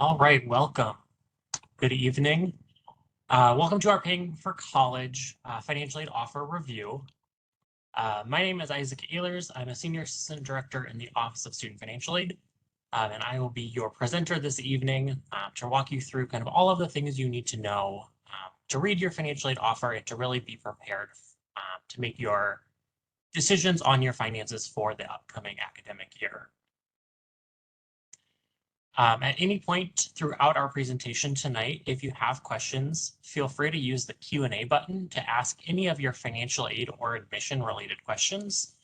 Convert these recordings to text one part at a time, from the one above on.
All right, welcome. Good evening. Welcome to our Paying for College Financial Aid Offer Review. My name is Isaac Ehlers. I'm a Senior Assistant Director in the Office of Student Financial Aid, and I will be your presenter this evening to walk you through kind of all of the things you need to know to read your financial aid offer and to really be prepared to make your decisions on your finances for the upcoming academic year. At any point throughout our presentation tonight, if you have questions, feel free to use the Q&A button to ask any of your financial aid or admission related questions.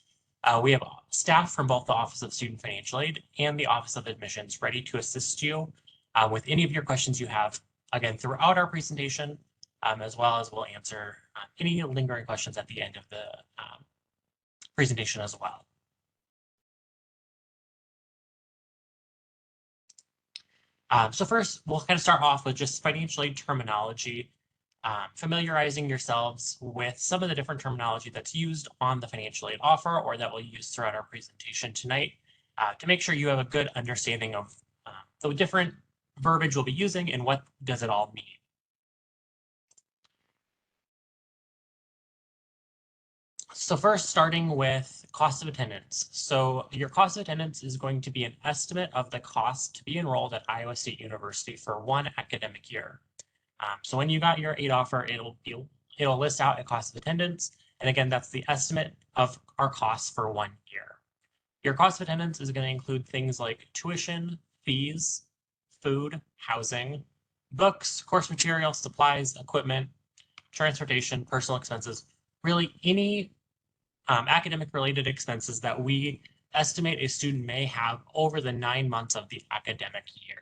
We have staff from both the Office of Student Financial Aid and the Office of Admissions ready to assist you with any of your questions you have, again, throughout our presentation, as well as we'll answer any lingering questions at the end of the presentation as well. So first, we'll kind of start off with just financial aid terminology, familiarizing yourselves with some of the different terminology that's used on the financial aid offer or that we'll use throughout our presentation tonight to make sure you have a good understanding of the different verbiage we'll be using and what does it all mean. So first, starting with cost of attendance. So your cost of attendance is going to be an estimate of the cost to be enrolled at Iowa State University for one academic year. So when you got your aid offer, it'll list out a cost of attendance. And again, that's the estimate of our costs for 1 year. Your cost of attendance is going to include things like tuition, fees, food, housing, books, course material, supplies, equipment, transportation, personal expenses, really any academic related expenses that we estimate a student may have over the 9 months of the academic year.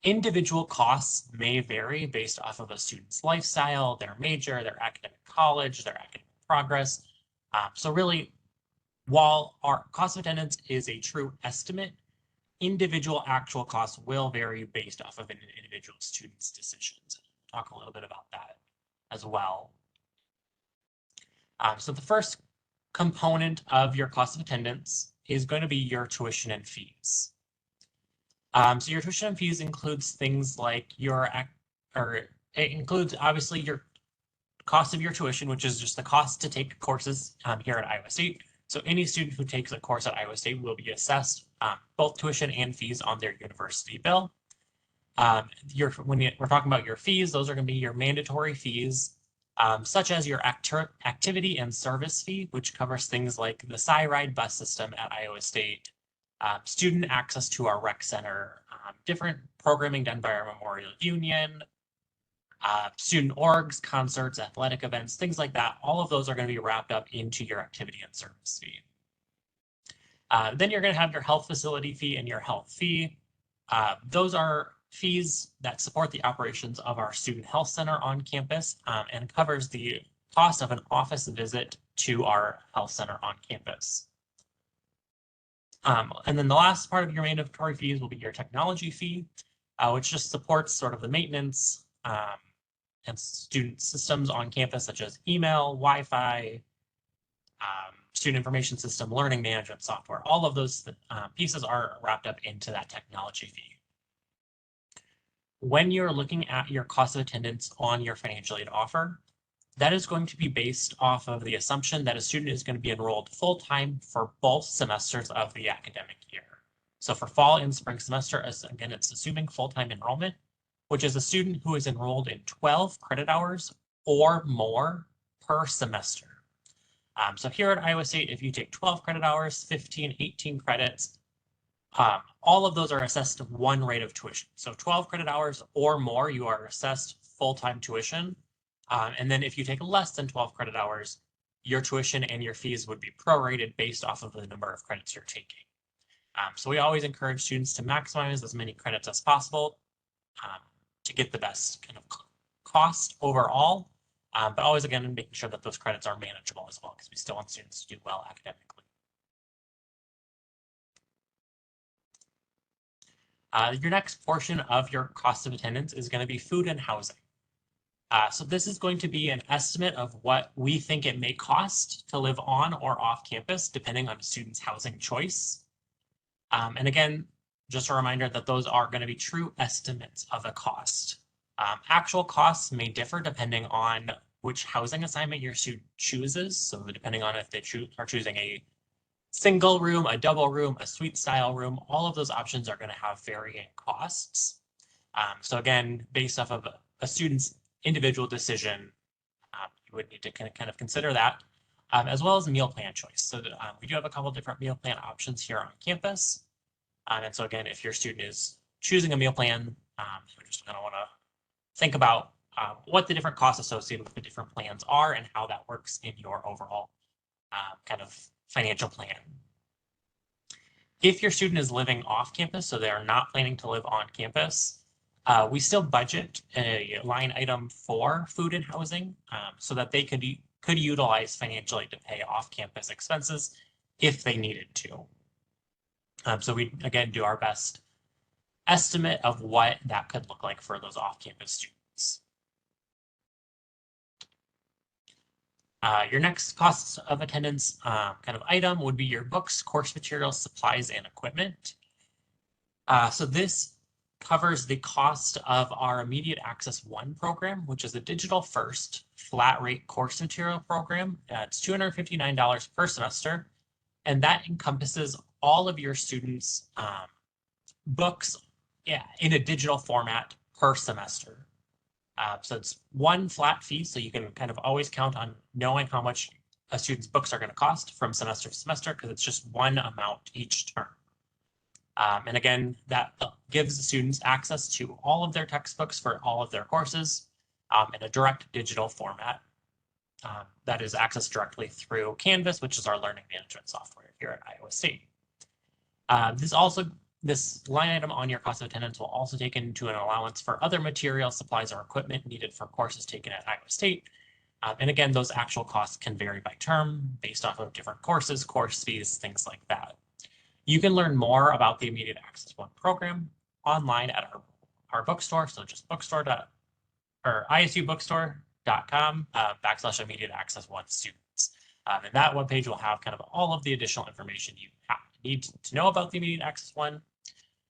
Individual costs may vary based off of a student's lifestyle, their major, their academic college, their academic progress. So really, while our cost of attendance is a true estimate, individual actual costs will vary based off of an individual student's decisions. I'll talk a little bit about that as well. So the first component of your cost of attendance is going to be your tuition and fees. So your tuition and fees includes things like it includes obviously your cost of your tuition, which is just the cost to take courses here at Iowa State. So any student who takes a course at Iowa State will be assessed both tuition and fees on their university bill. When we're talking about your fees, those are going to be your mandatory fees, such as your activity and service fee, which covers things like the SciRide bus system at Iowa State, student access to our rec center, different programming done by our Memorial Union, student orgs, concerts, athletic events, things like that. All of those are going to be wrapped up into your activity and service fee. Then you're going to have your health facility fee and your health fee. Those are fees that support the operations of our student health center on campus and covers the cost of an office visit to our health center on campus. And then the last part of your mandatory fees will be your technology fee, which just supports sort of the maintenance and student systems on campus, such as email, Wi-Fi, student information system, learning management software. All of those pieces are wrapped up into that technology fee. When you're looking at your cost of attendance on your financial aid offer, that is going to be based off of the assumption that a student is going to be enrolled full-time for both semesters of the academic year. So for fall and spring semester, again, it's assuming full-time enrollment, which is a student who is enrolled in 12 credit hours or more per semester. So here at Iowa State, if you take 12 credit hours, 15, 18 credits, all of those are assessed one rate of tuition. So 12 credit hours or more, you are assessed full-time tuition. And then if you take less than 12 credit hours, your tuition and your fees would be prorated based off of the number of credits you're taking. So we always encourage students to maximize as many credits as possible to get the best kind of cost overall, but always, again, making sure that those credits are manageable as well, because we still want students to do well academically. Your next portion of your cost of attendance is going to be food and housing. So this is going to be an estimate of what we think it may cost to live on or off campus, depending on a student's housing choice. And again, just a reminder that those are going to be true estimates of a cost. Actual costs may differ depending on which housing assignment your student chooses. So depending on if they are choosing a single room, a double room, a suite style room, all of those options are going to have varying costs. So again, based off of a student's individual decision, you would need to kind of consider that, as well as meal plan choice. So we do have a couple different meal plan options here on campus. And so again, if your student is choosing a meal plan, you just kind of want to think about what the different costs associated with the different plans are and how that works in your overall kind of financial plan. If your student is living off campus, so they are not planning to live on campus, we still budget a line item for food and housing so that they could utilize financial aid to pay off-campus expenses if they needed to. So we, again, do our best estimate of what that could look like for those off-campus students. Your next costs of attendance kind of item would be your books, course materials, supplies, and equipment. So this covers the cost of our Immediate Access 1 program, which is a digital first flat rate course material program. It's $259 per semester, and that encompasses all of your students' books in a digital format per semester. So it's one flat fee, so you can kind of always count on knowing how much a student's books are going to cost from semester to semester, because it's just one amount each term. And again, that gives the students access to all of their textbooks for all of their courses in a direct digital format. That is accessed directly through Canvas, which is our learning management software here at Iowa State. This line item on your cost of attendance will also take into an allowance for other materials, supplies, or equipment needed for courses taken at Iowa State. And again, those actual costs can vary by term based off of different courses, course fees, things like that. You can learn more about the Immediate Access 1 program online at our bookstore. So just isubookstore.com /Immediate Access 1 students. And that webpage will have kind of all of the additional information you need to know about the Immediate Access 1.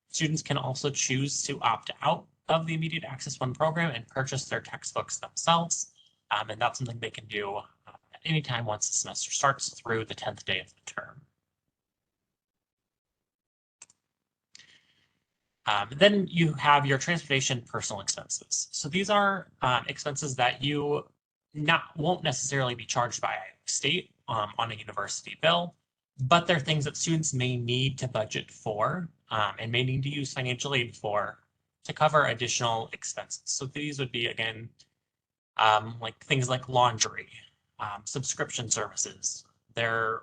Students can also choose to opt out of the Immediate Access 1 program and purchase their textbooks themselves. And that's something they can do at any time once the semester starts through the 10th day of the term. Then you have your transportation personal expenses. So these are expenses that you won't necessarily be charged by Iowa State on a university bill, but they're things that students may need to budget for and may need to use financial aid for to cover additional expenses. So these would be, again, like things like laundry, subscription services, their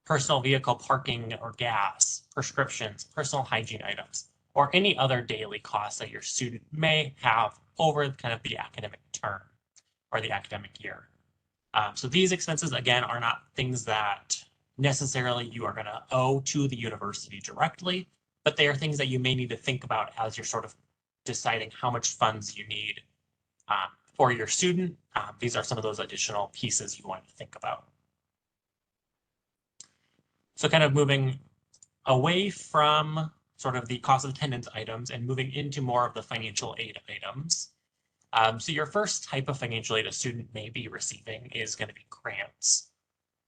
personal vehicle parking or gas, prescriptions, personal hygiene items, or any other daily costs that your student may have over kind of the academic term or the academic year. So these expenses, again, are not things that necessarily you are going to owe to the university directly, but they are things that you may need to think about as you're sort of deciding how much funds you need for your student. These are some of those additional pieces you want to think about. So kind of moving away from sort of the cost of attendance items and moving into more of the financial aid items. So your first type of financial aid a student may be receiving is going to be grants.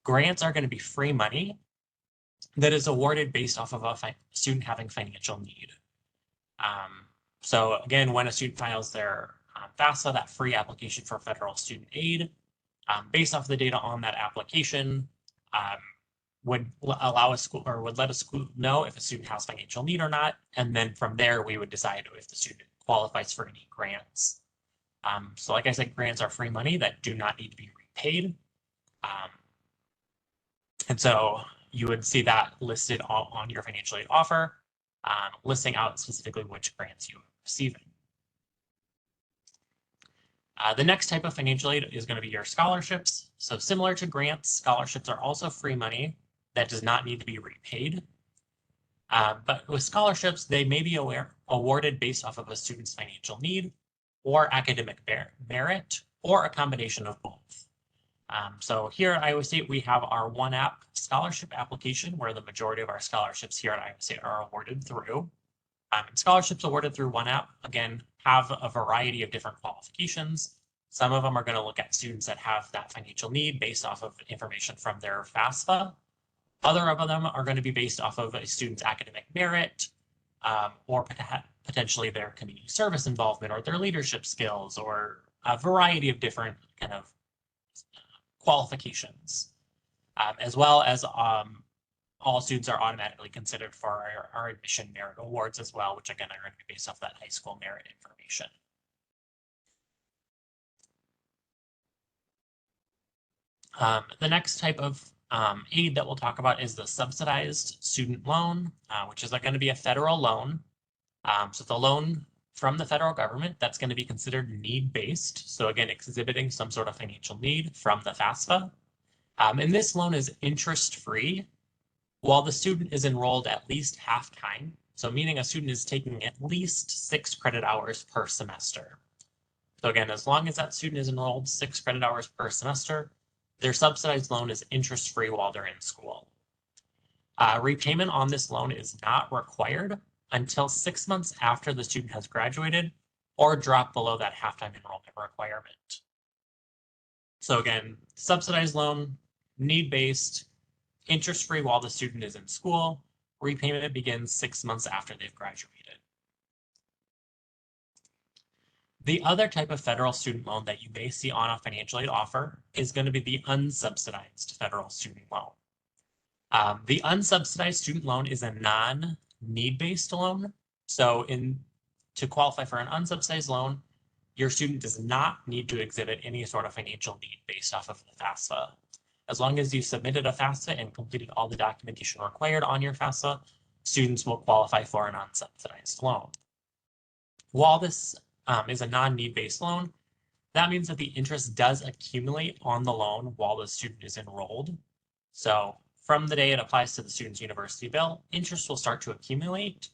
Grants are going to be free money that is awarded based off of a student having financial need. So again, when a student files their FAFSA, that free application for federal student aid, based off the data on that application, would allow a school or would let a school know if a student has financial need or not. And then from there, we would decide if the student qualifies for any grants. So like I said, grants are free money that do not need to be repaid. And so you would see that listed on your financial aid offer, listing out specifically which grants you are receiving. The next type of financial aid is going to be your scholarships. So similar to grants, scholarships are also free money that does not need to be repaid. But with scholarships, they may be awarded based off of a student's financial need or academic merit, or a combination of both. So here at Iowa State, we have our OneApp scholarship application where the majority of our scholarships here at Iowa State are awarded through. And scholarships awarded through One App, again, have a variety of different qualifications. Some of them are going to look at students that have that financial need based off of information from their FAFSA. Other of them are going to be based off of a student's academic merit, or potentially their community service involvement or their leadership skills, or a variety of different kind of qualifications, as well as all students are automatically considered for our admission merit awards as well, which again are going to be based off that high school merit information. The next type of aid that we'll talk about is the subsidized student loan, which is going to be a federal loan. So the loan from the federal government, that's going to be considered need-based. So again, exhibiting some sort of financial need from the FAFSA. And this loan is interest-free while the student is enrolled at least half time. So meaning a student is taking at least 6 credit hours per semester. So again, as long as that student is enrolled 6 credit hours per semester, their subsidized loan is interest-free while they're in school. Repayment on this loan is not required until 6 months after the student has graduated or dropped below that half-time enrollment requirement. So again, subsidized loan, need-based, interest-free while the student is in school. Repayment begins 6 months after they've graduated. The other type of federal student loan that you may see on a financial aid offer is going to be the unsubsidized federal student loan. The unsubsidized student loan is a non-need-based loan. So to qualify for an unsubsidized loan, your student does not need to exhibit any sort of financial need based off of the FAFSA. As long as you submitted a FAFSA and completed all the documentation required on your FAFSA, students will qualify for an unsubsidized loan. While this is a non-need-based loan, that means that the interest does accumulate on the loan while the student is enrolled. So from the day it applies to the student's university bill, interest will start to accumulate.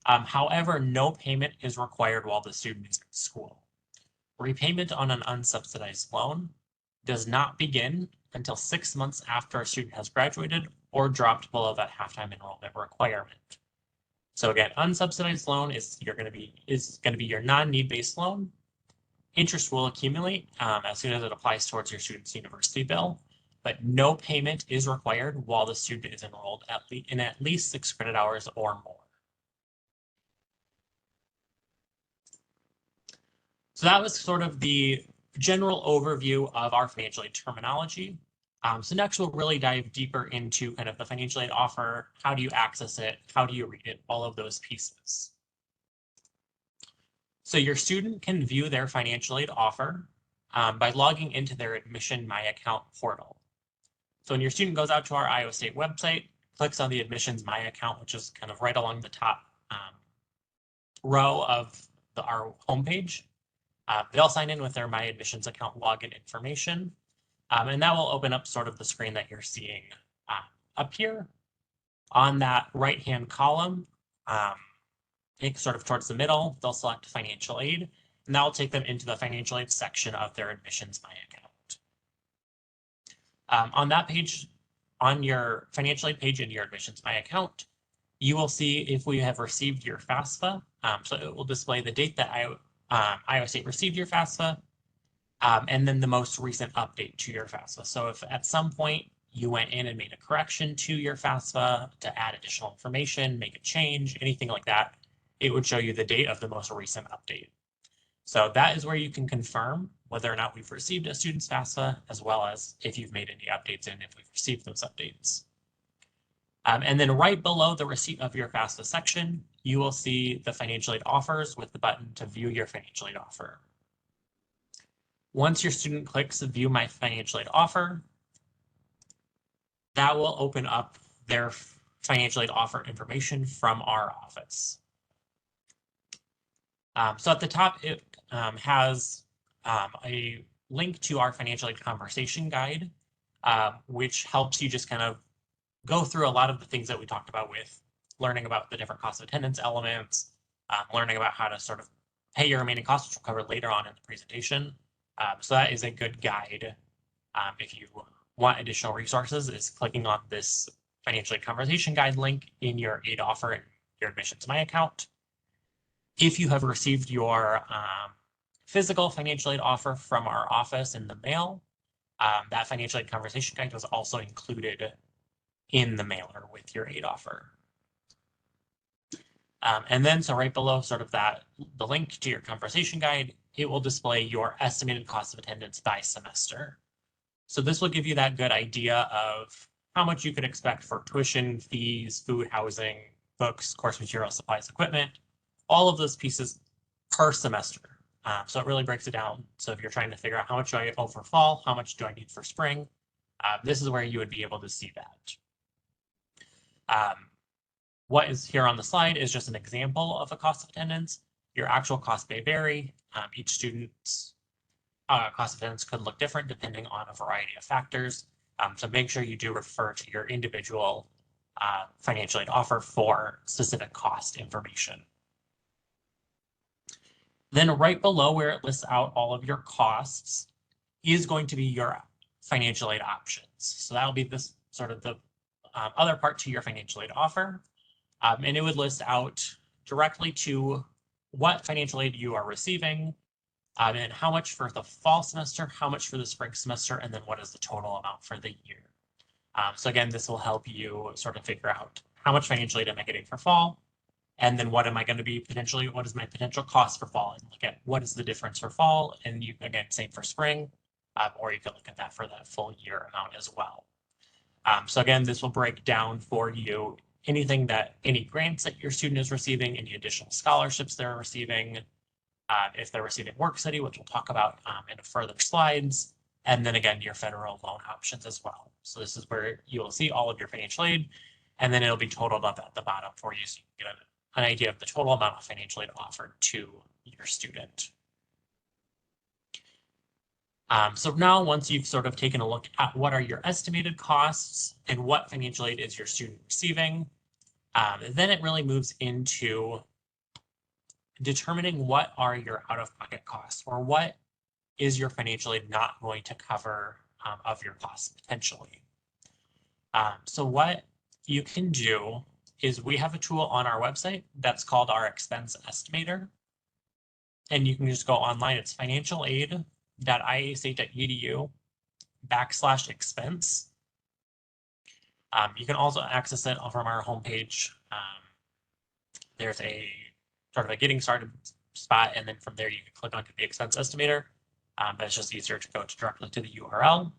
However, no payment is required while the student is in school. Repayment on an unsubsidized loan does not begin until 6 months after a student has graduated or dropped below that half-time enrollment requirement. So again, unsubsidized loan is going to be your non-need-based loan. Interest will accumulate as soon as it applies towards your student's university bill, but no payment is required while the student is enrolled in at least 6 credit hours or more. So that was sort of the general overview of our financial aid terminology. So next we'll really dive deeper into kind of the financial aid offer. How do you access it? How do you read it? All of those pieces. So your student can view their financial aid offer by logging into their Admission My Account portal. So when your student goes out to our Iowa State website, clicks on the Admissions My Account, which is kind of right along the top row of our homepage, they'll sign in with their My Admissions account login information. And that will open up sort of the screen that you're seeing up here. On that right-hand column, sort of towards the middle, they'll select financial aid, and that will take them into the financial aid section of their Admissions My Account. On that page, on your financial aid page in your Admissions My Account, you will see if we have received your FAFSA. So it will display the date that Iowa State received your FAFSA, and then the most recent update to your FAFSA. So if at some point you went in and made a correction to your FAFSA to add additional information, make a change, anything like that, it would show you the date of the most recent update. So that is where you can confirm whether or not we've received a student's FAFSA, as well as if you've made any updates and if we've received those updates. And then right below the receipt of your FAFSA section, you will see the financial aid offers with the button to view your financial aid offer. Once your student clicks View My Financial Aid Offer, that will open up their financial aid offer information from our office. So at the top, it has a link to our financial aid conversation guide, which helps you just kind of go through a lot of the things that we talked about with learning about the different cost of attendance elements, learning about how to sort of pay your remaining costs, which we'll cover later on in the presentation. So that is a good guide. If you want additional resources, is clicking on this financial aid conversation guide link in your aid offer in your Admissions My Account. If you have received your physical financial aid offer from our office in the mail, that financial aid conversation guide was also included in the mailer with your aid offer. And then, so right below sort of that, the link to your conversation guide, it will display your estimated cost of attendance by semester. So this will give you that good idea of how much you could expect for tuition, fees, food, housing, books, course materials, supplies, equipment, all of those pieces per semester. So it really breaks it down. So if you're trying to figure out how much do I owe for fall, how much do I need for spring, this is where you would be able to see that. What is here on the slide is just an example of a cost of attendance. Your actual cost may vary. Each student's cost of attendance could look different depending on a variety of factors. So make sure you do refer to your individual financial aid offer for specific cost information. Then right below where it lists out all of your costs is going to be your financial aid options. So that'll be this sort of the other part to your financial aid offer. And it would list out directly to what financial aid you are receiving, and how much for the fall semester, how much for the spring semester, and then what is the total amount for the year. So again, this will help you sort of figure out how much financial aid am I getting for fall, and then what am I going to be potentially, what is my potential cost for fall, and look at what is the difference for fall, and you again, same for spring, or you can look at that for that full year amount as well. So again, this will break down for you anything that, any grants that your student is receiving, any additional scholarships they're receiving, if they're receiving work study, which we'll talk about in further slides, and then again, your federal loan options as well. So this is where you will see all of your financial aid, and then it'll be totaled up at the bottom for you so you can get an idea of the total amount of financial aid offered to your student. So now once you've sort of taken a look at what are your estimated costs and what financial aid is your student receiving, then it really moves into determining what are your out-of-pocket costs, or what is your financial aid not going to cover of your costs potentially. So what you can do is we have a tool on our website that's called our expense estimator. And you can just go online, it's financialaid.iastate.edu/expense. You can also access it from our homepage. There's a sort of a getting started spot, and then from there you can click onto the expense estimator, but it's just easier to go directly to the URL.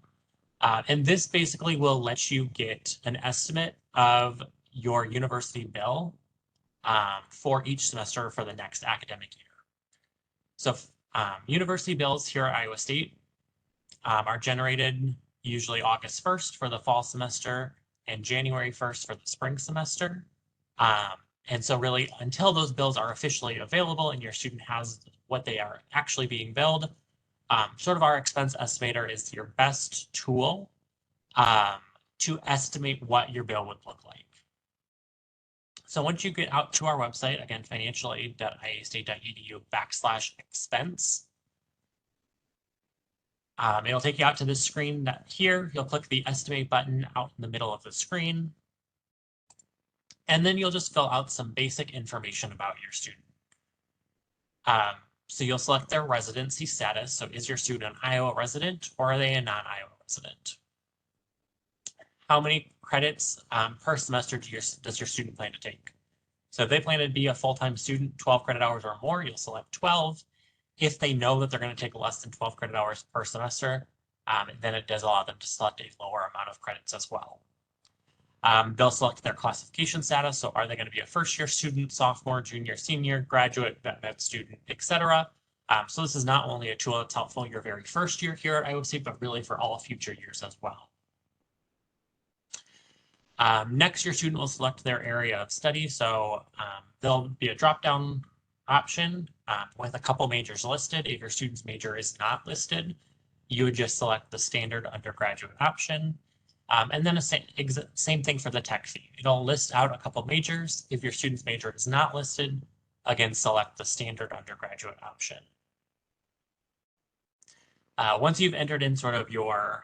And this basically will let you get an estimate of your university bill for each semester for the next academic year. So university bills here at Iowa State are generated usually August 1st for the fall semester and January 1st for the spring semester. And so really, until those bills are officially available and your student has what they are actually being billed, sort of our expense estimator is your best tool to estimate what your bill would look like. So once you get out to our website, again, financialaid.iastate.edu/expense, it'll take you out to this screen here. You'll click the estimate button out in the middle of the screen. And then you'll just fill out some basic information about your student. So you'll select their residency status. So is your student an Iowa resident or are they a non-Iowa resident? How many credits per semester does your student plan to take? So if they plan to be a full-time student, 12 credit hours or more, you'll select 12. If they know that they're going to take less than 12 credit hours per semester, then it does allow them to select a lower amount of credits as well. They'll select their classification status. So are they going to be a first-year student, sophomore, junior, senior, graduate, med student, etc. So this is not only a tool that's helpful your very first year here at Iowa State, but really for all future years as well. Next, your student will select their area of study. So there'll be a drop-down option with a couple majors listed. If your student's major is not listed, you would just select the standard undergraduate option. And then same thing for the tech fee. It'll list out a couple majors. If your student's major is not listed, again, select the standard undergraduate option. Once you've entered in sort of your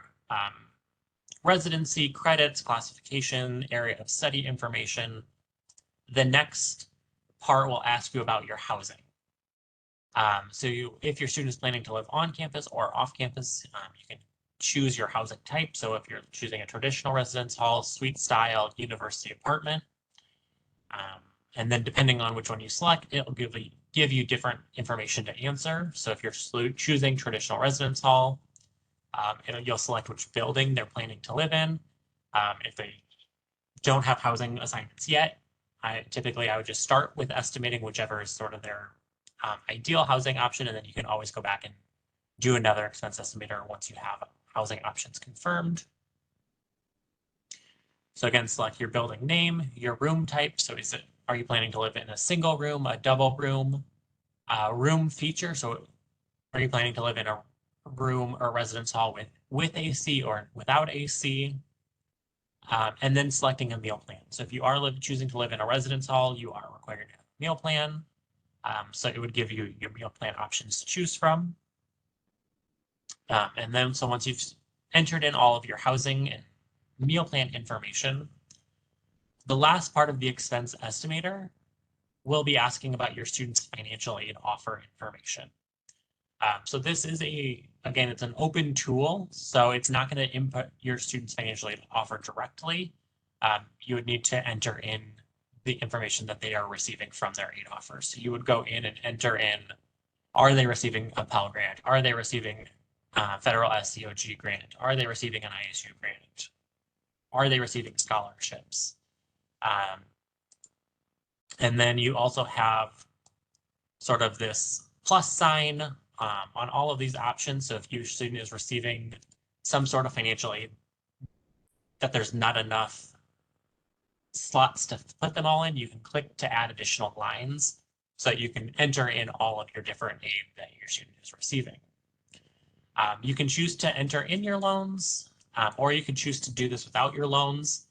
residency, credits, classification, area of study information, the next part will ask you about your housing. If your student is planning to live on campus or off campus, you can choose your housing type. So if you're choosing a traditional residence hall, suite style, university apartment, and then depending on which one you select, it'll give you different information to answer. So if you're choosing traditional residence hall, you'll select which building they're planning to live in. If they don't have housing assignments yet, I would just start with estimating whichever is sort of their ideal housing option, and then you can always go back and do another expense estimator once you have housing options confirmed. So again, select your building name, your room type. So are you planning to live in a single room, a double room, room feature? So are you planning to live in a room or residence hall with AC or without AC? And then selecting a meal plan. So if you are choosing to live in a residence hall, you are required to have a meal plan. So it would give you your meal plan options to choose from. And then, so once you've entered in all of your housing and meal plan information, the last part of the expense estimator will be asking about your student's financial aid offer information. So this is again, it's an open tool, so it's not going to input your student's financial aid offer directly. You would need to enter in the information that they are receiving from their aid offer. So you would go in and enter in, are they receiving a Pell Grant? Are they receiving federal SCOG grant? Are they receiving an ISU grant? Are they receiving scholarships? And then you also have sort of this plus sign on all of these options. So if your student is receiving some sort of financial aid, that there's not enough slots to put them all in, you can click to add additional lines so that you can enter in all of your different aid that your student is receiving. You can choose to enter in your loans, or you can choose to do this without your loans.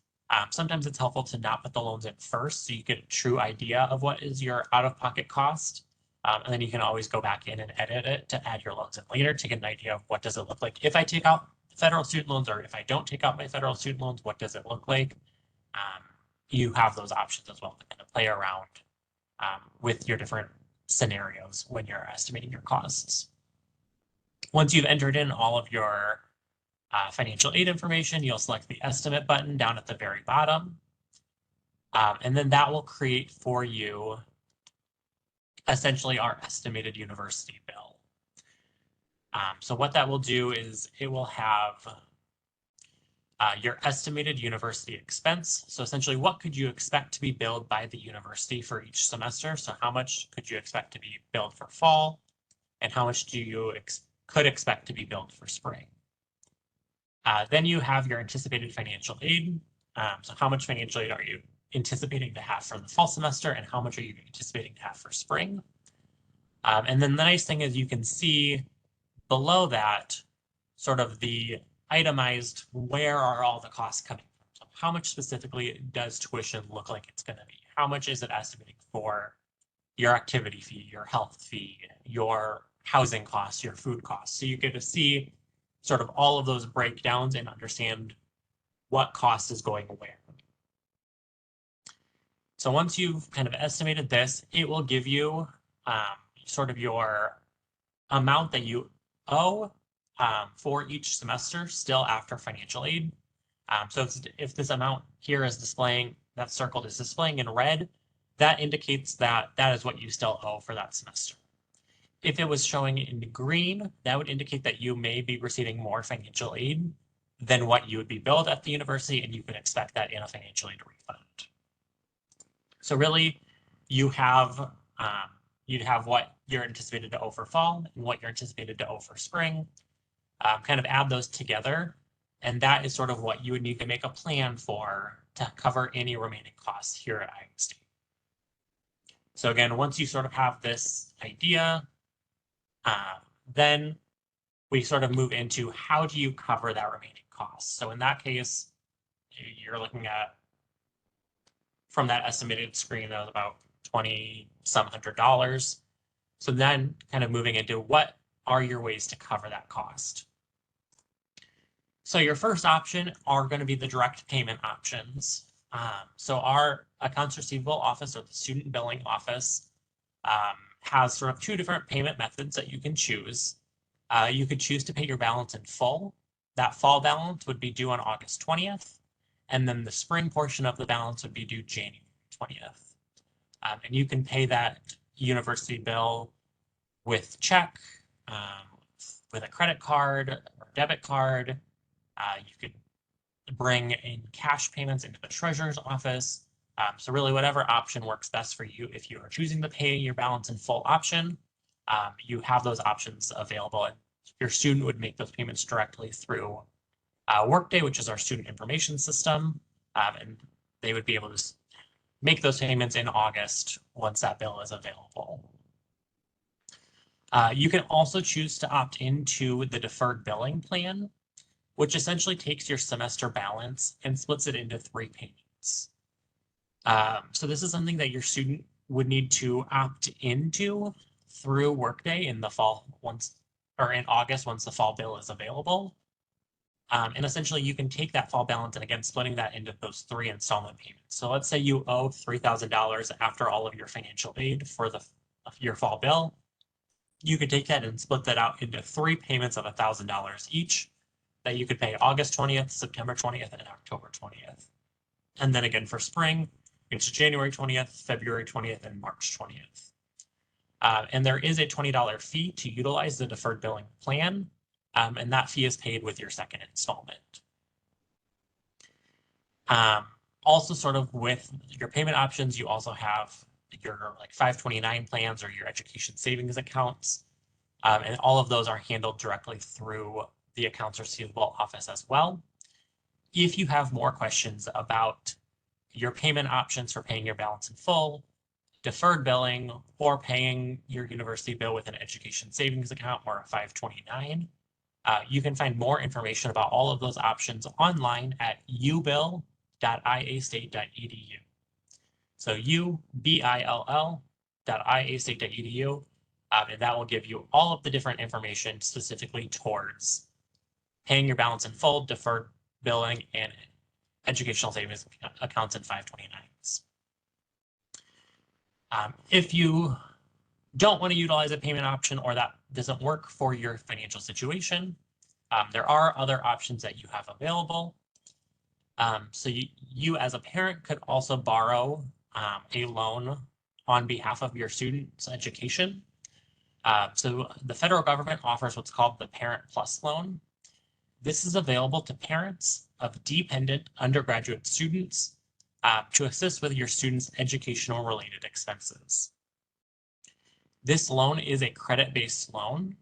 Sometimes it's helpful to not put the loans in first so you get a true idea of what is your out-of-pocket cost. And then you can always go back in and edit it to add your loans in later to get an idea of what does it look like if I take out federal student loans, or if I don't take out my federal student loans, what does it look like? You have those options as well to kind of play around with your different scenarios when you're estimating your costs. Once you've entered in all of your financial aid information, you'll select the estimate button down at the very bottom. And then that will create for you essentially our estimated university bill. So what that will do is it will have your estimated university expense. So essentially, what could you expect to be billed by the university for each semester? So how much could you expect to be billed for fall? And how much do you could expect to be billed for spring? Then you have your anticipated financial aid. So how much financial aid are you anticipating to have for the fall semester, and how much are you anticipating to have for spring? And then the nice thing is you can see below that sort of the itemized, where are all the costs coming from? So how much specifically does tuition look like it's going to be? How much is it estimating for your activity fee, your health fee, your housing costs, your food costs? So you get to see sort of all of those breakdowns and understand what cost is going where. So once you've kind of estimated this, it will give you sort of your amount that you owe for each semester still after financial aid. So if this amount here is displaying, that circled is displaying in red, that indicates that that is what you still owe for that semester. If it was showing in green, that would indicate that you may be receiving more financial aid than what you would be billed at the university, and you can expect that in a financial aid refund. So really, you'd have what you're anticipated to owe for fall and what you're anticipated to owe for spring. Kind of add those together, and that is sort of what you would need to make a plan for to cover any remaining costs here at Iowa State. So again, once you sort of have this idea, then we sort of move into how do you cover that remaining cost. So in that case, you're looking at, from that estimated screen, that was about $2,some hundred. So then kind of moving into what are your ways to cover that cost. So your first option are going to be the direct payment options. So our accounts receivable office, or the student billing office, has sort of two different payment methods that you can choose. You could choose to pay your balance in full. That fall balance would be due on August 20th, and then the spring portion of the balance would be due January 20th. And you can pay that university bill with check, with a credit card or debit card. You could bring in cash payments into the treasurer's office. So really whatever option works best for you. If you are choosing to pay your balance in full option, you have those options available. And your student would make those payments directly through Workday, which is our student information system. And they would be able to make those payments in August once that bill is available. You can also choose to opt into the deferred billing plan, which essentially takes your semester balance and splits it into 3 payments. So this is something that your student would need to opt into through Workday in the fall in August once the fall bill is available. And essentially you can take that fall balance and again, splitting that into those 3 installment payments. So let's say you owe $3,000 after all of your financial aid for your fall bill. You could take that and split that out into 3 payments of $1,000 each that you could pay August 20th, September 20th, and October 20th. And then again for spring, it's January 20th, February 20th, and March 20th. And there is a $20 fee to utilize the deferred billing plan, and that fee is paid with your second installment. Also sort of with your payment options, you also have your like 529 plans or your education savings accounts. And all of those are handled directly through the accounts receivable office as well. If you have more questions about your payment options for paying your balance in full, deferred billing, or paying your university bill with an education savings account or a 529, you can find more information about all of those options online at ubill.iastate.edu. So ubill.iastate.edu, and that will give you all of the different information specifically towards paying your balance in full, deferred billing, and educational savings accounts and 529s. If you don't want to utilize a payment option or that doesn't work for your financial situation, there are other options that you have available. So you as a parent could also borrow a loan on behalf of your student's education. So the federal government offers what's called the Parent Plus loan. This is available to parents of dependent undergraduate students to assist with your student's educational related expenses. This loan is a credit-based loan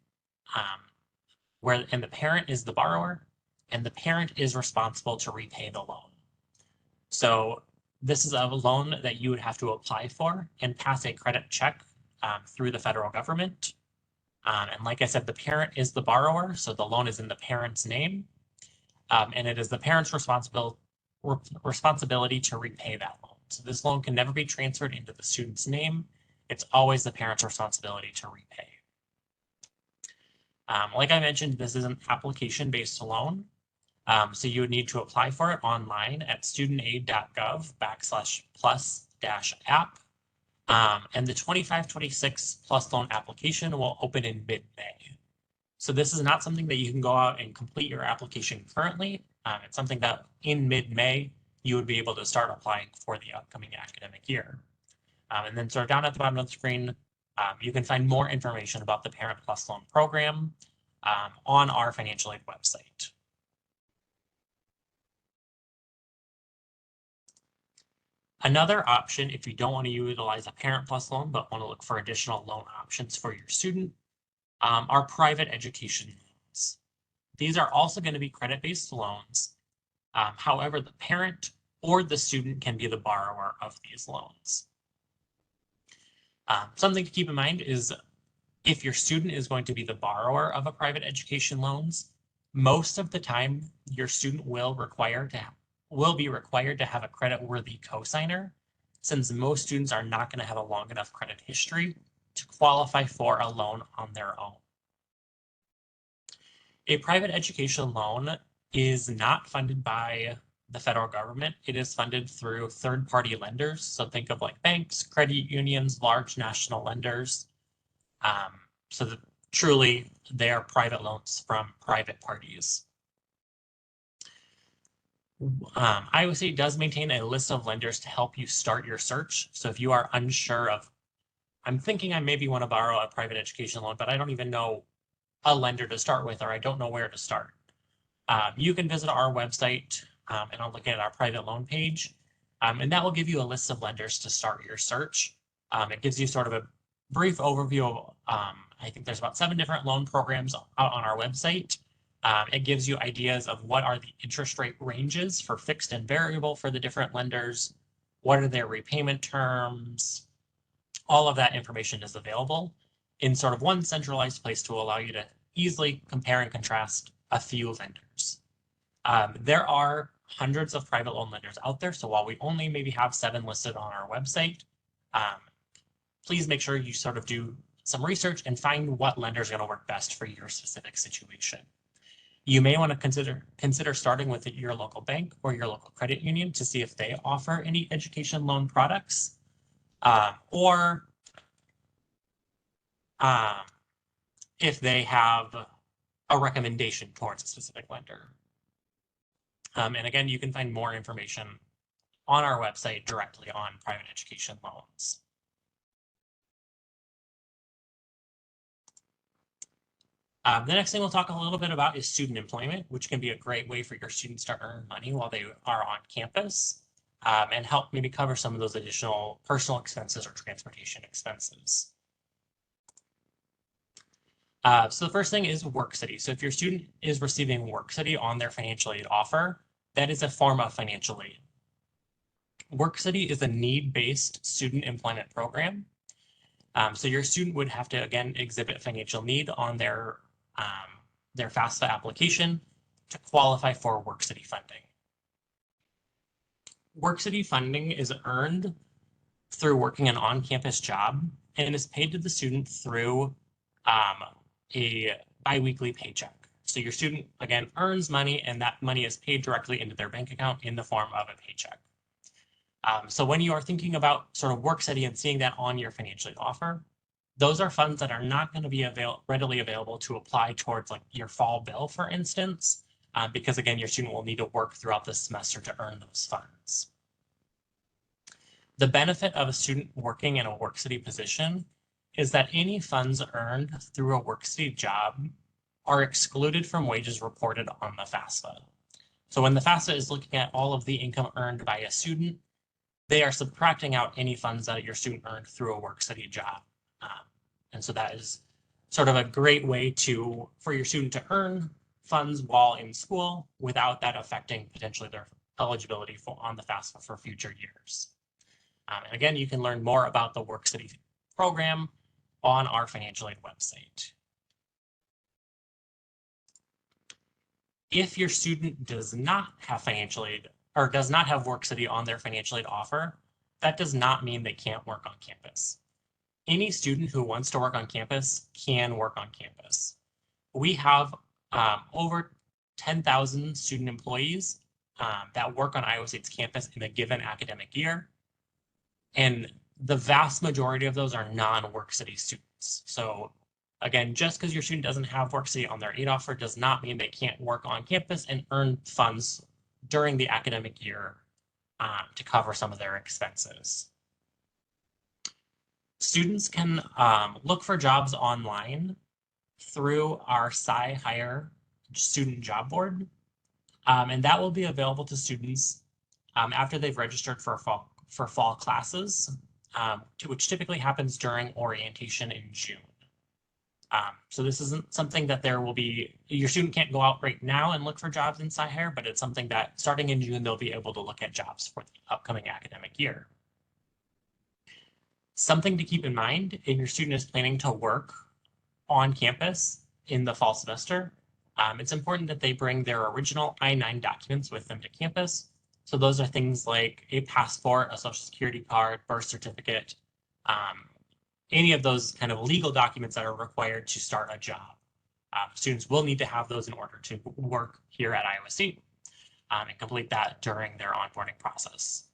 and the parent is the borrower and the parent is responsible to repay the loan. So this is a loan that you would have to apply for and pass a credit check through the federal government. And like I said, the parent is the borrower, so the loan is in the parent's name. And it is the parent's responsibility to repay that loan. So this loan can never be transferred into the student's name. It's always the parent's responsibility to repay. Like I mentioned, this is an application-based loan. So you would need to apply for it online at studentaid.gov/plus-app. And the 25-26 plus loan application will open in mid-May. So this is not something that you can go out and complete your application currently. It's something that in mid-May, you would be able to start applying for the upcoming academic year. And then sort of down at the bottom of the screen, you can find more information about the Parent Plus loan program on our financial aid website. Another option, if you don't want to utilize a Parent Plus loan, but want to look for additional loan options for your student, are private education loans. These are also going to be credit-based loans. However, the parent or the student can be the borrower of these loans. Something to keep in mind is if your student is going to be the borrower of a private education loans, most of the time your student will be required to have a credit-worthy cosigner, since most students are not going to have a long enough credit history to qualify for a loan on their own. A private education loan is not funded by the federal government. It is funded through third-party lenders. So think of like banks, credit unions, large national lenders. So that truly they are private loans from private parties. Iowa State does maintain a list of lenders to help you start your search. So if you are unsure of, I'm thinking I maybe want to borrow a private education loan, but I don't even know a lender to start with, or I don't know where to start. You can visit our website and I'll look at our private loan page. And that will give you a list of lenders to start your search. It gives you sort of a brief overview of, I think there's about 7 different loan programs out on our website. It gives you ideas of what are the interest rate ranges for fixed and variable for the different lenders. What are their repayment terms? All of that information is available in sort of one centralized place to allow you to easily compare and contrast a few lenders. There are hundreds of private loan lenders out there, so while we only maybe have 7 listed on our website, please make sure you sort of do some research and find what lender is going to work best for your specific situation. You may want to consider starting with your local bank or your local credit union to see if they offer any education loan products, or if they have a recommendation towards a specific lender. And again, you can find more information on our website directly on private education loans. The next thing we'll talk a little bit about is student employment, which can be a great way for your students to earn money while they are on campus, and help maybe cover some of those additional personal expenses or transportation expenses. So the first thing is WorkCity. So if your student is receiving WorkCity on their financial aid offer, that is a form of financial aid. WorkCity is a need-based student employment program. So your student would have to, again, exhibit financial need on their FAFSA application to qualify for WorkCity funding. WorkCity funding is earned through working an on-campus job and is paid to the student through a biweekly paycheck. So your student, again, earns money and that money is paid directly into their bank account in the form of a paycheck. So when you are thinking about sort of WorkCity and seeing that on your financial aid offer, those are funds that are not going to be readily available to apply towards like your fall bill, for instance, because again, your student will need to work throughout the semester to earn those funds. The benefit of a student working in a WorkCity position is that any funds earned through a WorkCity job are excluded from wages reported on the FAFSA. So when the FAFSA is looking at all of the income earned by a student, they are subtracting out any funds that your student earned through a WorkCity job. And so that is sort of a great way for your student to earn funds while in school without that affecting potentially their eligibility on the FAFSA for future years. And again, you can learn more about the WorkCity program on our financial aid website. If your student does not have financial aid or does not have WorkCity on their financial aid offer, that does not mean they can't work on campus. Any student who wants to work on campus can work on campus. We have over 10,000 student employees that work on Iowa State's campus in a given academic year. And the vast majority of those are non-WorkCity students. So again, just because your student doesn't have WorkCity on their aid offer does not mean they can't work on campus and earn funds during the academic year to cover some of their expenses. Students can look for jobs online through our Sci-Hire student job board, and that will be available to students after they've registered for fall classes, which typically happens during orientation in June. So this isn't something that your student can't go out right now and look for jobs in Sci-Hire, but it's something that starting in June, they'll be able to look at jobs for the upcoming academic year. Something to keep in mind if your student is planning to work on campus in the fall semester, it's important that they bring their original I-9 documents with them to campus. So those are things like a passport, a social security card, birth certificate, any of those kind of legal documents that are required to start a job. Students will need to have those in order to work here at Iowa State and complete that during their onboarding process.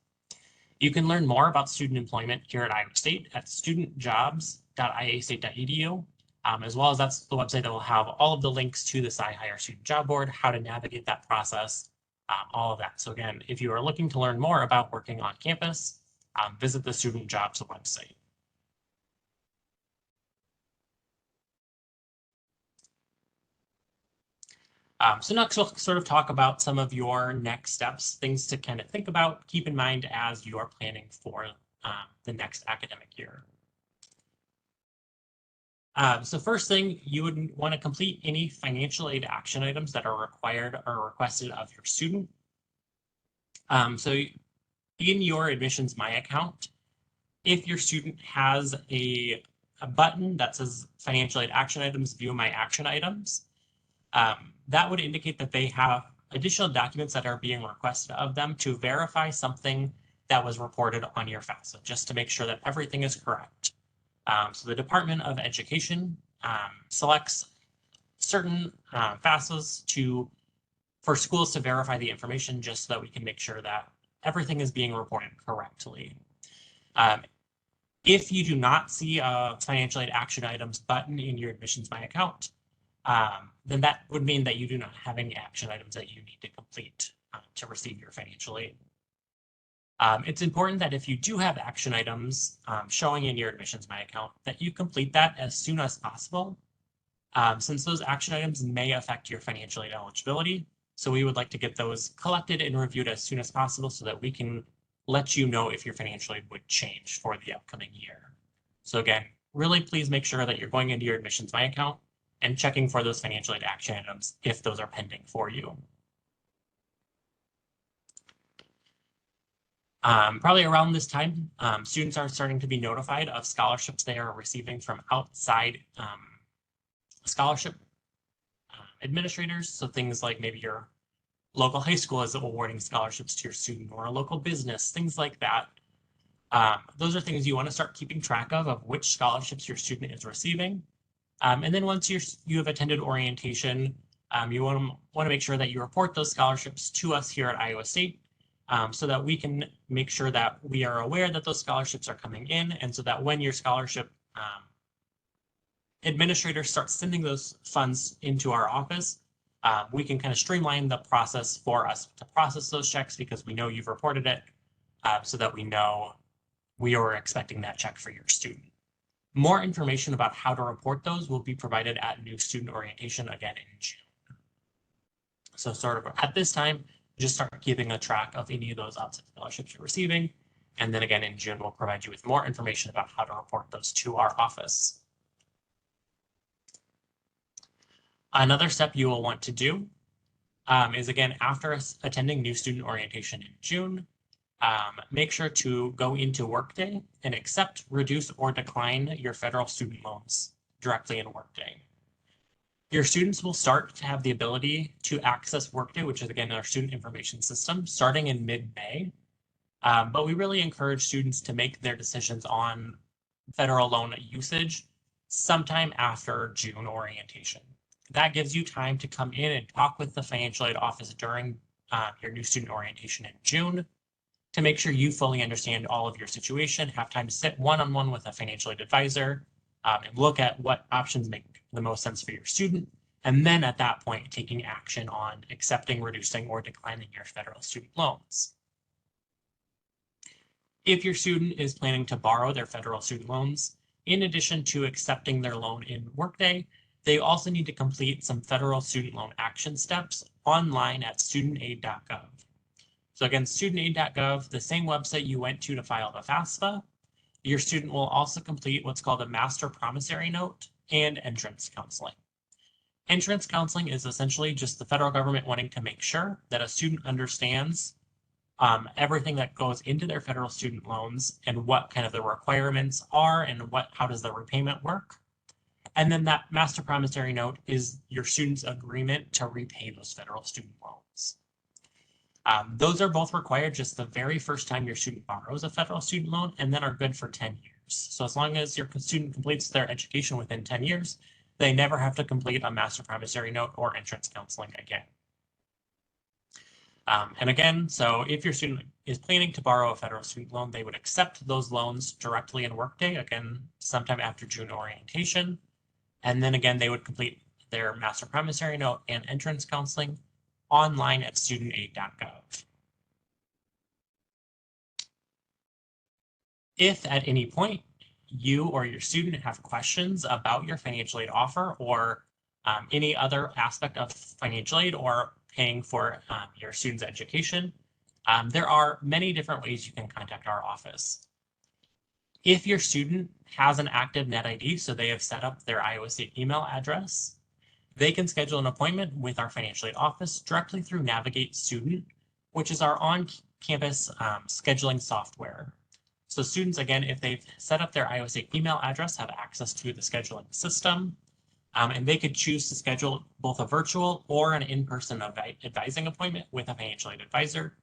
You can learn more about student employment here at Iowa State at studentjobs.iostate.edu. sci.iastate.edu, as well as that's the website that will have all of the links to the Sci-Hire Student Job Board, how to navigate that process, all of that. So again, if you are looking to learn more about working on campus, visit the Student Jobs website. So next we'll sort of talk about some of your next steps, things to kind of think about, keep in mind as you are planning for the next academic year. So first thing, you would want to complete any financial aid action items that are required or requested of your student. So in your Admissions My account, if your student has a button that says financial aid action items, view my action items, that would indicate that they have additional documents that are being requested of them to verify something that was reported on your FAFSA, just to make sure that everything is correct. So the Department of Education selects certain FAFSAs for schools to verify the information, just so that we can make sure that everything is being reported correctly. If you do not see a financial aid action items button in your Admissions My account, then that would mean that you do not have any action items that you need to complete to receive your financial aid. It's important that if you do have action items showing in your Admissions My account, that you complete that as soon as possible, since those action items may affect your financial aid eligibility. So we would like to get those collected and reviewed as soon as possible so that we can let you know if your financial aid would change for the upcoming year. So again, really please make sure that you're going into your Admissions My account and checking for those financial aid action items if those are pending for you. Probably around this time, students are starting to be notified of scholarships they are receiving from outside scholarship administrators. So things like maybe your local high school is awarding scholarships to your student, or a local business, things like that. Those are things you want to start keeping track of which scholarships your student is receiving. And then once you have attended orientation, you want to make sure that you report those scholarships to us here at Iowa State, so that we can make sure that we are aware that those scholarships are coming in, and so that when your scholarship administrators start sending those funds into our office, we can kind of streamline the process for us to process those checks, because we know you've reported it, so that we know we are expecting that check for your student. More information about how to report those will be provided at new student orientation again in June. So sort of at this time, just start keeping a track of any of those outside scholarships you're receiving. And then again in June, we'll provide you with more information about how to report those to our office. Another step you will want to do is, again, after attending new student orientation in June, make sure to go into Workday and accept, reduce, or decline your federal student loans directly in Workday. Your students will start to have the ability to access Workday, which is, again, our student information system, starting in mid-May. But we really encourage students to make their decisions on federal loan usage sometime after June orientation. That gives you time to come in and talk with the financial aid office during your new student orientation in June, to make sure you fully understand all of your situation, have time to sit one-on-one with a financial aid advisor, and look at what options make the most sense for your student. And then at that point, taking action on accepting, reducing, or declining your federal student loans. If your student is planning to borrow their federal student loans, in addition to accepting their loan in Workday, they also need to complete some federal student loan action steps online at studentaid.gov. So again, studentaid.gov, the same website you went to file the FAFSA. Your student will also complete what's called a master promissory note and entrance counseling. Entrance counseling is essentially just the federal government wanting to make sure that a student understands everything that goes into their federal student loans and what kind of the requirements are and how does the repayment work. And then that master promissory note is your student's agreement to repay those federal student loans. Those are both required just the very first time your student borrows a federal student loan, and then are good for 10 years. So as long as your student completes their education within 10 years, they never have to complete a master promissory note or entrance counseling again. And again, so if your student is planning to borrow a federal student loan, they would accept those loans directly in Workday, again, sometime after June orientation. And then again, they would complete their master promissory note and entrance counseling online at studentaid.gov. If at any point you or your student have questions about your financial aid offer or any other aspect of financial aid or paying for your student's education, there are many different ways you can contact our office. If your student has an active NetID, so they have set up their Iowa State email address, they can schedule an appointment with our financial aid office directly through Navigate Student, which is our on-campus scheduling software. So students, again, if they've set up their Iowa State email address, have access to the scheduling system, and they could choose to schedule both a virtual or an in-person advising appointment with a financial aid advisor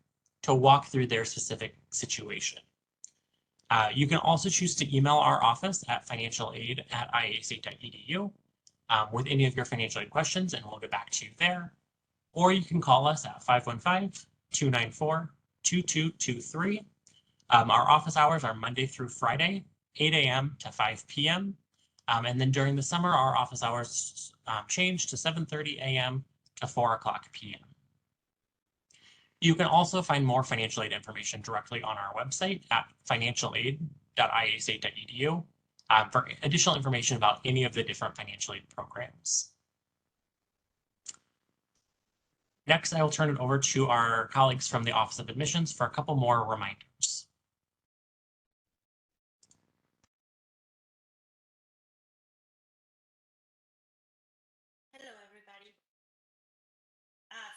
to walk through their specific situation. You can also choose to email our office at financialaid@iastate.edu with any of your financial aid questions, and we'll get back to you there. Or you can call us at 515-294-2223. Our office hours are Monday through Friday, 8 a.m. to 5 p.m. And then during the summer, our office hours change to 7:30 a.m. to 4 o'clock p.m. You can also find more financial aid information directly on our website at financialaid.iastate.edu for additional information about any of the different financial aid programs. Next, I will turn it over to our colleagues from the Office of Admissions for a couple more reminders.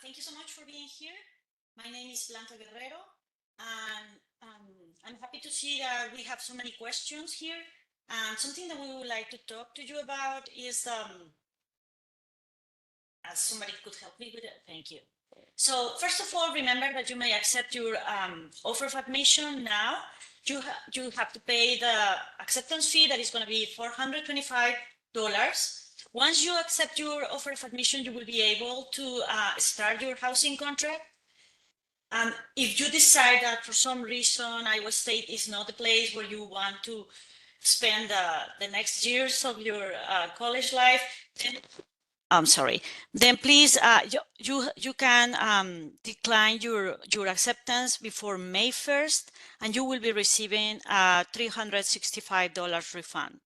Thank you so much for being here. My name is Blanca Guerrero, and I'm happy to see that we have so many questions here. And something that we would like to talk to you about is, as somebody could help me with it, thank you. So first of all, remember that you may accept your offer of admission now. You have to pay the acceptance fee that is going to be $425. Once you accept your offer of admission, you will be able to start your housing contract. If you decide that for some reason Iowa State is not the place where you want to spend the next years of your college life, then I'm sorry. Then please, you can decline your acceptance before May 1st, and you will be receiving a $365 refund.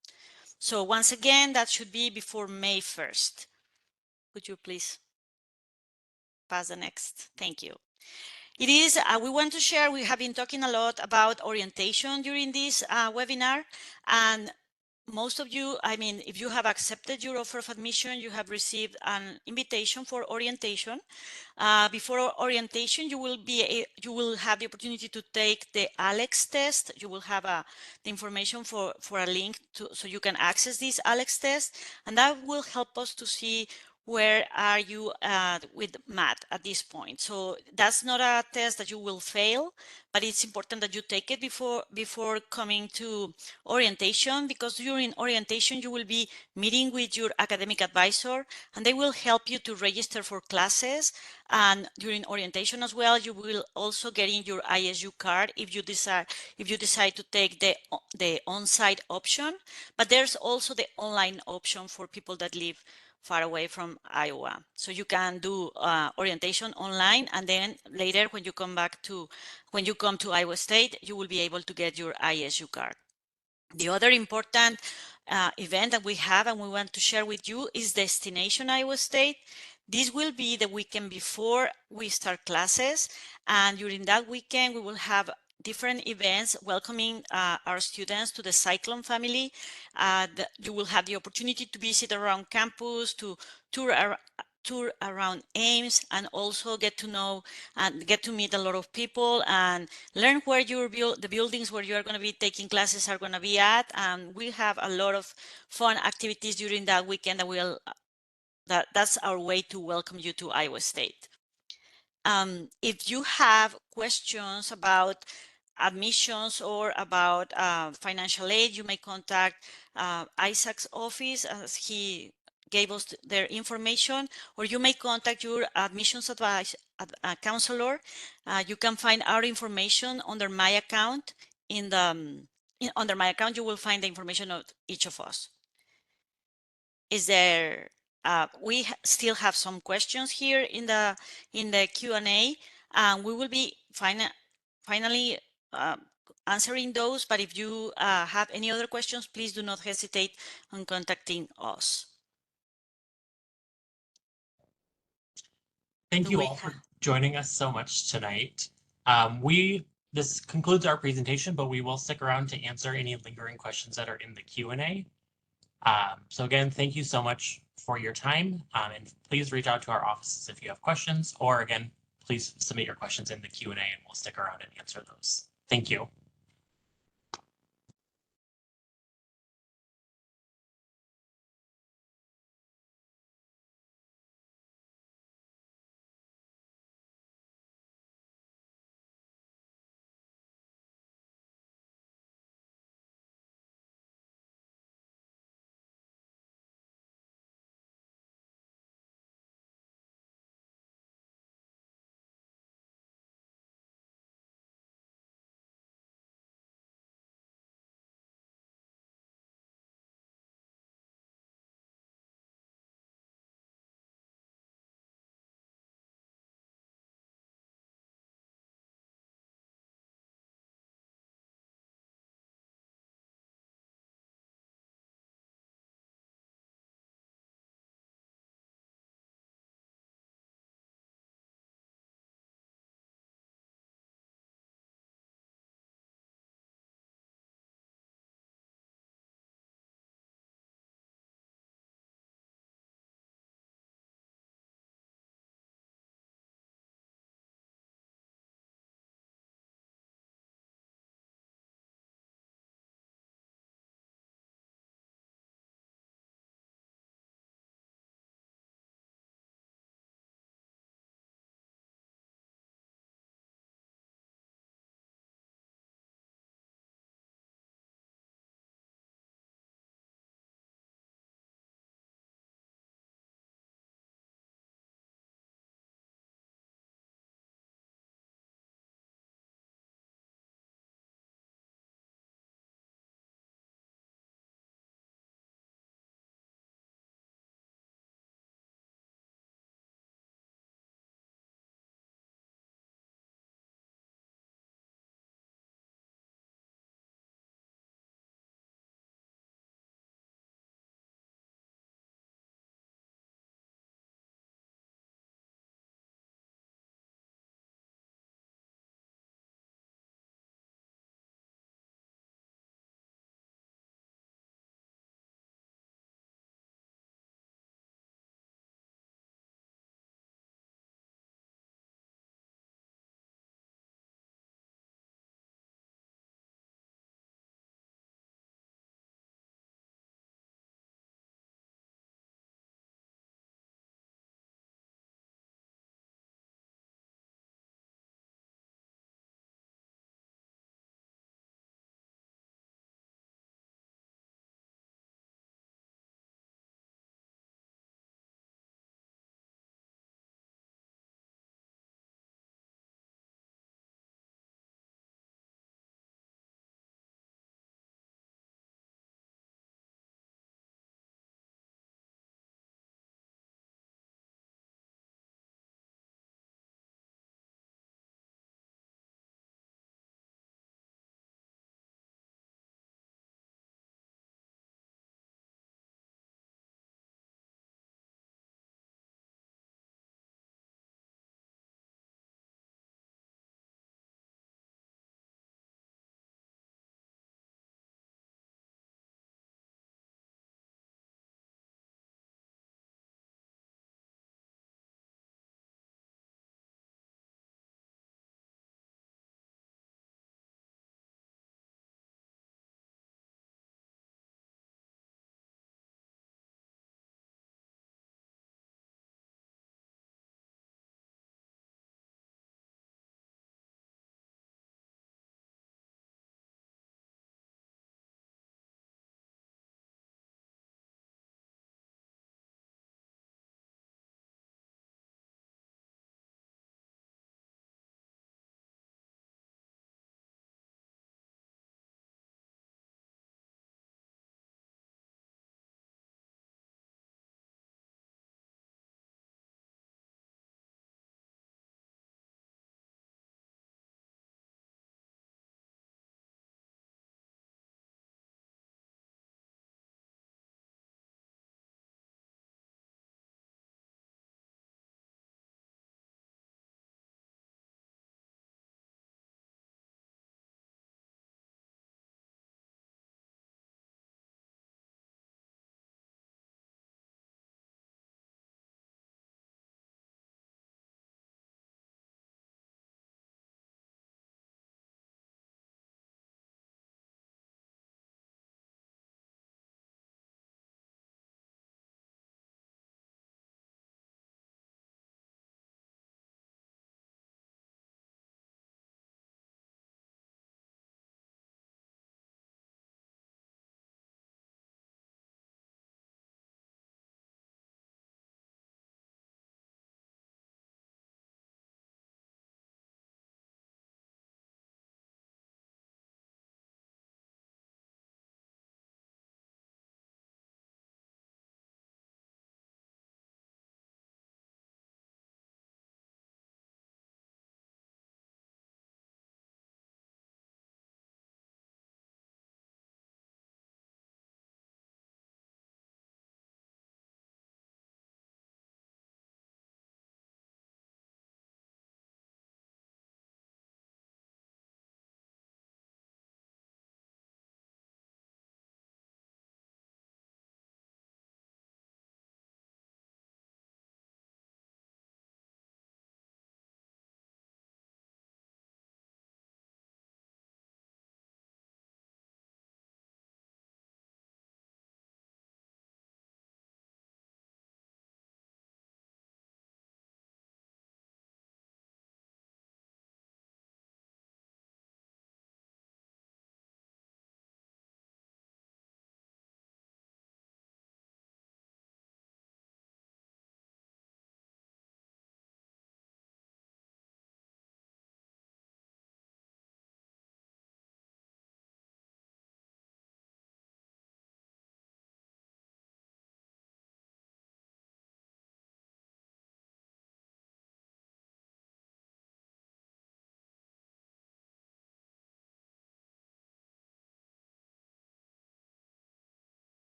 So once again, that should be before May 1st. Could you please pass the next? Thank you. It is, we want to share, we have been talking a lot about orientation during this webinar, and most of you, I mean, if you have accepted your offer of admission, you have received an invitation for orientation. Before orientation, you will have the opportunity to take the ALEKS test. You will have the information for a link so you can access this ALEKS test, and that will help us to see where are you with math at this point. So that's not a test that you will fail, but it's important that you take it before coming to orientation, because during orientation you will be meeting with your academic advisor, and they will help you to register for classes. And during orientation as well, you will also get in your ISU card if you decide to take the on-site option. But there's also the online option for people that live far away from Iowa. So you can do orientation online, and then later when you come to Iowa State, you will be able to get your ISU card. The other important event that we have and we want to share with you is Destination Iowa State. This will be the weekend before we start classes, and during that weekend we will have different events welcoming our students to the Cyclone family. You will have the opportunity to visit around campus, to tour around Ames, and also get to know and get to meet a lot of people and learn where the buildings where you are going to be taking classes are going to be at. And we have a lot of fun activities during that weekend that that's our way to welcome you to Iowa State. If you have questions about admissions or about financial aid, you may contact Isaac's office, as he gave us their information, or you may contact your admissions advice counselor. You can find our information under my account. Under my account, you will find the information of each of us. Is there? We still have some questions here in the Q&A, and we will be finally answering those. But if you have any other questions, please do not hesitate on contacting us. Thank you all for joining us so much tonight. This concludes our presentation, but we will stick around to answer any lingering questions that are in the Q&A. So again, thank you so much for your time, and please reach out to our offices if you have questions, or again, please submit your questions in the Q&A and we'll stick around and answer those. Thank you.